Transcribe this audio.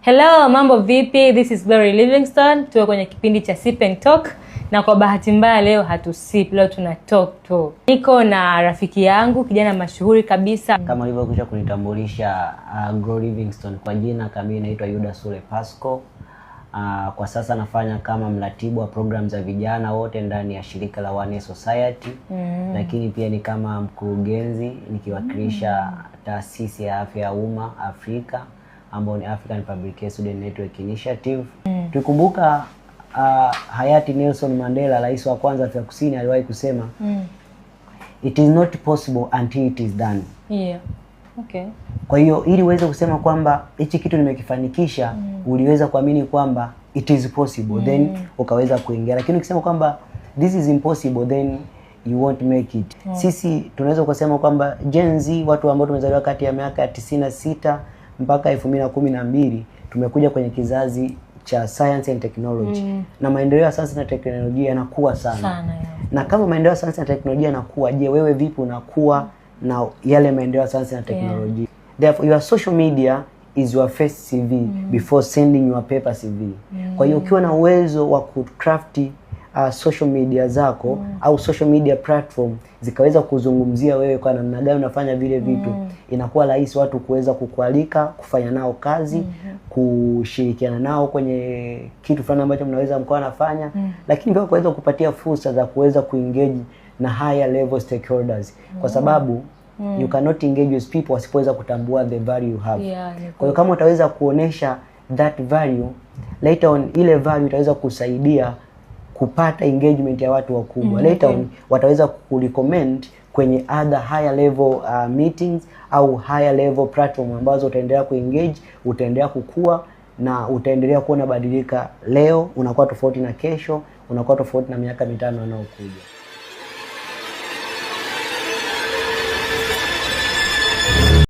Hello, mambo vipi? This is Glory Livingstone. Tuko kwenye kipindi cha Sip and Talk na kwa bahati mbaya leo hatusip, leo tuna talk tu. Niko na rafiki yangu, kijana mashuhuri kabisa. Kama ulivyokwisha kunitambulisha, Glory Livingstone, kwa jina kamili naitwa Yuda Sule Pasco. Kwa sasa nafanya kama mratibu wa program za vijana wote ndani ya shirika la One Society. Lakini pia ni kama mkurugenzi nikiwakilisha taasisi ya afya ya umma Afrika ambao ni African Public Health Student Network Initiative. Tukumbuka hayati Nelson Mandela, rais wa kwanza Afrika Kusini, aliwahi kusema it is not possible until it is done. Yeah. Okay. Kwa hiyo ili uweze kusema kwamba hichi kitu nimekifanikisha, uliweza kuamini kwamba it is possible, then ukaweza kuingia. Lakini ukisema kwamba this is impossible, then you won't make it. Sisi tunaweza kusema kwamba Gen Z, watu ambao tumezaliwa kati ya miaka 96 mpaka 2012, tumekuja kwenye kizazi cha science and technology. Na maendeleo ya science na teknolojia yanakuwa sana. Na kama maendeleo ya science na teknolojia yanakuwa, je, wewe vipi unakuwa na yale maendeleo ya science na teknolojia? Therefore your social media is your first CV before sending your paper CV. Kwa hiyo ukiwa na uwezo wa kucraft social media zako au social media platform zikaweza kuzungumzia wewe kwa namna gani unafanya vile vitu, inakuwa rahisi watu kuweza kukualika kufanya nao kazi, kushirikiana nao kwenye kitu fulani ambacho mnaweza mkoa nafanya, lakini pia kuweza kupatia fursa za kuweza kuengage na higher level stakeholders, kwa sababu you cannot engage with people wasipoweza kutambua the value you have. Kwa hiyo kama utaweza kuonesha that value, later on ile value itaweza kusaidia kupata engagement ya watu wakubwa. Later on wataweza kurecommend kwenye other higher level meetings au higher level platform ambazo utaendelea kuengage, utaendelea kukua na utaendelea kuona badilika. Leo unakuwa tofauti na kesho, unakuwa tofauti na miaka 5 inayokuja.